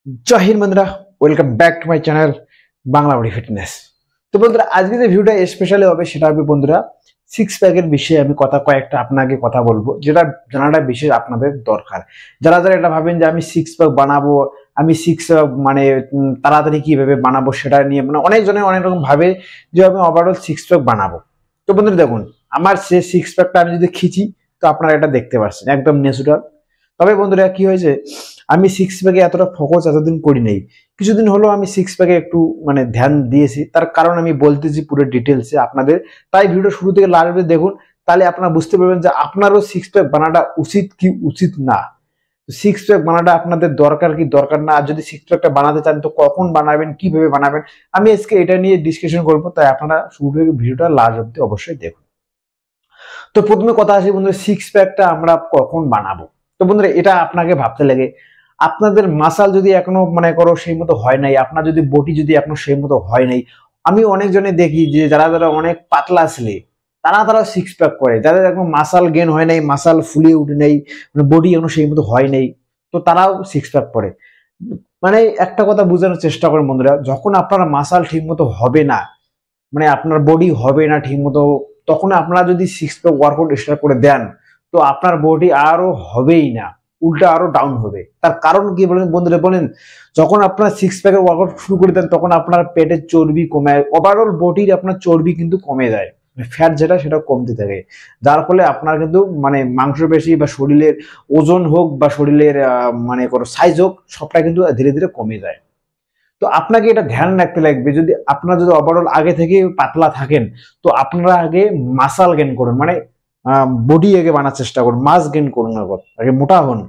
জয় হিন্দ বন্ধুরা, welcome back to my channel Bangla body fitness. তো বন্ধুরা, আজকে যে ভিডিওটা স্পেশালি হবে সেটা হবে বন্ধুরা সিক্স প্যাকের বিষয়ে আমি কয়েকটা আপনাকে কথা বলবো, যেটা জানাটা বিশেষ আপনাদের দরকার। যারা যারা এটা ভাবেন যে আমি সিক্স প্যাক বানাবো, আমি সিক্স মানে তাড়াতাড়ি কিভাবে বানাবো সেটা নিয়ে মানে অনেকজনে অনেক রকম ভাবে যে আমি ওভারঅল সিক্স প্যাক বানাবো। তো বন্ধুরা দেখুন, আমার সে সিক্স প্যাকটা আমি যদি খিচি তো আপনারা এটা দেখতে পাচ্ছেন একদম ন্যাচুরাল। তবে বন্ধুরা কি হয়েছে, আমি সিক্স প্যাকে এতটা ফোকাস এতদিন করি নাই। কিছুদিন হলো আমি সিক্স প্যাকে একটু মানে ধ্যান দিয়েছি, তার কারণ আমি বলতেছি পুরো ডিটেলসে আপনাদের। তাই ভিডিও শুরু থেকে লাস্ট অবধি দেখুন, তাহলে আপনারা বুঝতে পারবেন যে আপনারও সিক্স প্যাক বানাটা উচিত কি উচিত না। সিক্স প্যাক বানাটা আপনাদের দরকার কি দরকার না, আর যদি সিক্স প্যাকটা বানাতে চান তো কখন বানাবেন, কিভাবে বানাবেন, আমি আজকে এটা নিয়ে ডিসকাশন করবো। তাই আপনারা শুরু থেকে ভিডিওটা লাস্ট অবধি অবশ্যই দেখুন। তো প্রথমে কথা আসি বন্ধুরা, সিক্স প্যাকটা আমরা কখন বানাবো। তো বন্ধুরা, এটা আপনাকে ভাবতে লাগে, আপনাদের মাসাল যদি এখনো মনে করো সেই মতো হয় নাই, আপনার যদি বডি যদি এখনো সেই মতো হয় নাই। আমি অনেকজনে দেখি যে যারা যারা অনেক পাতলা ছেলে তারা সিক্স প্যাক করে, যাদের এখন মাসাল গেন হয় নাই, মাসাল ফুলিয়ে উঠে নাই, মানে বডি এখনো সেই মতো হয় নাই, তো তারাও সিক্স প্যাক করে। মানে একটা কথা বোঝানোর চেষ্টা করেন বন্ধুরা, যখন আপনার মাসাল ঠিক মতো হবে না, মানে আপনার বডি হবে না ঠিক মতো, তখন আপনারা যদি সিক্স প্যাক ওয়ার্কআউট স্টার্ট করে দেন তো আপনার বডি আরো হবেই না, উল্টা আরো ডাউন হবে। তার কারণ কি বলেন বন্ধুরা, বলেন যখন আপনার সিক্স প্যাকের ওয়ার্কআউট শুরু করে দেন তখন আপনার পেটের চর্বি কমে, ওভারঅল বডির আপনার চর্বি কিন্তু কমে যায়, ফ্যাট যেটা সেটা কমতে থাকে। যার ফলে আপনার কিন্তু মানে মাংসপেশি বা শরীরের ওজন হোক বা শরীরের মানে কোনো সাইজ হোক, সবটা কিন্তু ধীরে ধীরে কমে যায়। তো আপনাকে এটা ধ্যান রাখতে লাগবে, যদি আপনারা যদি ওভারঅল আগে থেকে পাতলা থাকেন তো আপনারা আগে মাসাল গেন করুন, মানে বডি আগে বানার চেষ্টা করুন, মাস গেন করুন, আগে মোটা হন,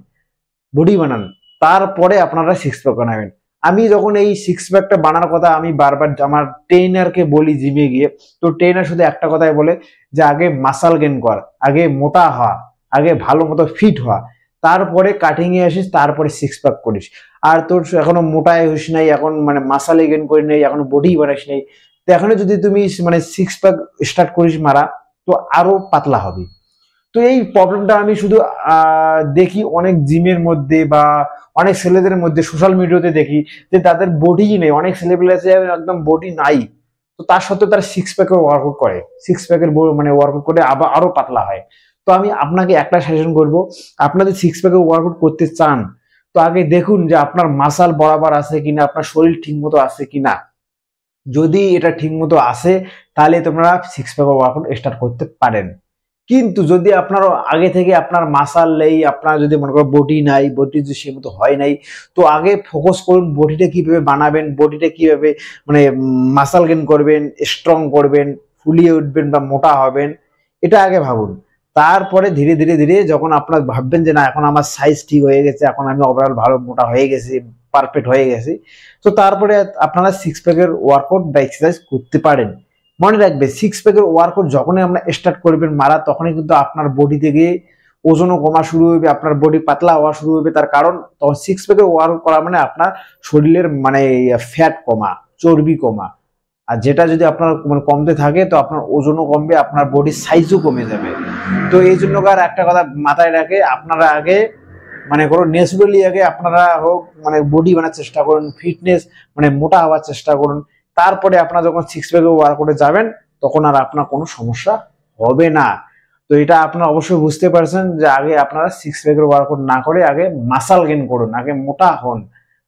বডি বানান, তারপরে আপনারা সিক্স প্যাক বানাবেন। আমি যখন এই সিক্স প্যাকটা বানার কথা আমি বারবার আমার ট্রেনারকে বলি জিমে গিয়ে, তো ট্রেনার শুধু একটা কথাই বলে যে আগে মাসাল গেন কর, আগে মোটা হওয়া, আগে ভালো মতো ফিট হওয়া, তারপরে কাটিং এ আসিস, তারপরে সিক্স প্যাক করিস। আর তোর এখনো মোটাই হইস নাই, এখন মানে মাসালে গেন করি নাই, এখনো বডি বানাইস নাই, তো এখনো যদি তুমি মানে সিক্স প্যাক স্টার্ট করিস মারা, তো আরো পাতলা হবে। তো এই প্রবলেমটা আমি শুধু দেখি অনেক জিমের মধ্যে বা অনেক ছেলেদের মধ্যে, সোশ্যাল মিডিয়াতে দেখি যে তাদের বডি নেই, অনেক ছেলেপেলে আছে একদম বডি নাই, তো তার সত্ত্বেও তারা সিক্স প্যাকের ওয়ার্কআউট করে, সিক্স প্যাকের মানে ওয়ার্কআউট করে আবার আরো পাতলা হয়। তো আমি আপনাকে একটা সাজেশন করবো, আপনাদের সিক্স প্যাকের ওয়ার্কআউট করতে চান তো আগে দেখুন যে আপনার মাসাল বরাবর আছে কিনা, আপনার শরীর ঠিক মতো আছে কিনা। যদি এটা ঠিক মতো আসে তাহলে তোমরা সিক্স প্যাকের ওয়ার্কআউট স্টার্ট করতে পারেন। কিন্তু যদি আপনার আগে থেকে আপনার মাসাল নেই, আপনার যদি মনে করো বডি নাই, বডি যদি সে মতো হয় নাই, তো আগে ফোকাস করুন বডিটা কিভাবে বানাবেন, বডিটা কিভাবে মানে মাসাল গেইন করবেন, স্ট্রং করবেন, ফুলিয়ে উঠবেন বা মোটা হবেন, এটা আগে ভাবুন। তারপরে ধীরে ধীরে ধীরে যখন আপনার ভাববেন যে না এখন আমার সাইজ ঠিক হয়ে গেছে, এখন আমি ওভারঅল ভালো মোটা হয়ে গেছি, পারফেক্ট হয়ে গেছি, তো তারপরে আপনারা সিক্স প্যাকের ওয়ার্কআউট বা এক্সারসাইজ করতে পারেন। মনে রাখবে, সিক্স প্যাকের ওয়ার্কআউট যখনই আমরা স্টার্ট করবেন মারা, তখনই কিন্তু আপনার বডি থেকে ওজনও কমা শুরু হবে, আপনার বডি পাতলা হওয়া শুরু হবে। তার কারণ তখন সিক্স প্যাকের ওয়ার্কআউট করা মানে আপনার শরীরের মানে ফ্যাট কমা, চর্বি কমা। আর যেটা যদি আপনার মানে কমতে থাকে তো আপনার ওজনও কমবে, আপনার বডির সাইজও কমে যাবে। তো এই জন্য একটা কথা মাথায় রাখে, আপনারা আগে মানে করো ন্যাচুরালি আগে আপনারা হোক মানে বডি বানার চেষ্টা করুন, ফিটনেস মানে মোটা হওয়ার চেষ্টা করুন। তারপরে আপনারা যখন সিক্স প্যাকে ওয়ার্কআউটে যাবেন তখন আর আপনার কোনো সমস্যা হবে না। তো এটা আপনারা অবশ্যই বুঝতে পারছেন যে আগে আপনারা সিক্স প্যাকের ওয়ার্কআউট না করে আগে মাসাল গেইন করুন, আগে মোটা হন,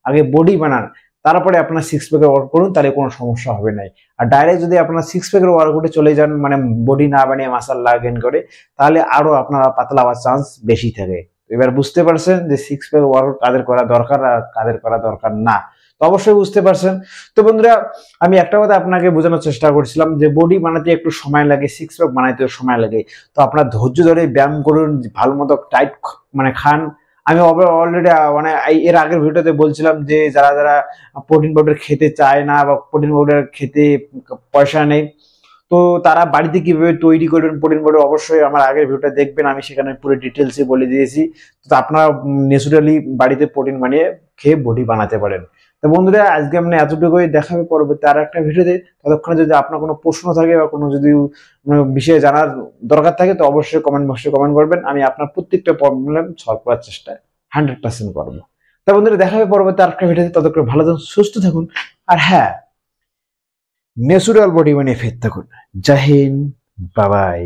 আগে বডি বানান, তারপরে আপনার সিক্স প্যাকের ওয়ার্ক করুন, তাহলে কোনো সমস্যা হবে না। আর ডাইরেক্ট যদি আপনার সিক্স প্যাকের ওয়ার্কআউটে চলে যান মানে বডি না বানিয়ে মাসাল গেইন করে, তাহলে আরো আপনারা পাতলা হওয়ার চান্স বেশি থাকে। এবার বুঝতে পারছেন যে সিক্স প্যাক ওয়ার্কআউট কাদের করা দরকার আর কাদের করা দরকার না, তো অবশ্যই বুঝতে পারছেন। তো বন্ধুরা, আমি একটা কথা আপনাকে বোঝানোর চেষ্টা করছিলাম যে বডি বানাতে একটু সময় লাগে, সিক্স প্যাক বানাইতেও সময় লাগে। তো আপনার ধৈর্য ধরে ব্যায়াম করুন, ভালো মতো টাইট মানে খান। আমি অলরেডি মানে এর আগের ভিডিওতে বলছিলাম যে যারা যারা প্রোটিন পাউডার খেতে চায় না বা প্রোটিন পাউডার খেতে পয়সা নেই, তো তারা বাড়িতে কিভাবে তৈরি করবেন প্রোটিন পাউডার, অবশ্যই আমার আগের ভিডিওটা দেখবেন, আমি সেখানে পুরো ডিটেলসে বলে দিয়েছি। তো আপনারা ন্যাচুরালি বাড়িতে প্রোটিন বানিয়ে খেয়ে বডি বানাতে পারেন। তো বন্ধুরা, আজকে আমরা এতটুকুই, দেখাবে পরবর্তী আর একটা ভিডিওতে। ততক্ষণে যদি আপনার কোনো প্রশ্ন থাকে বা কোনো যদি বিষয়ে জানার দরকার থাকে তো অবশ্যই কমেন্ট বক্সে কমেন্ট করবেন, আমি আপনার প্রত্যেকটা প্রবলেম সলভ করার চেষ্টা 100% করবো। তা বন্ধুরা দেখা হবে পরবর্তী আরেকটা ভিডিওতে, ততক্ষণ ভালো থাকুন, সুস্থ থাকুন, আর হ্যাঁ ন্যাচুরাল বডি বানিয়ে ফিট থাকুন। জয় হিন্দ, বাই বাই।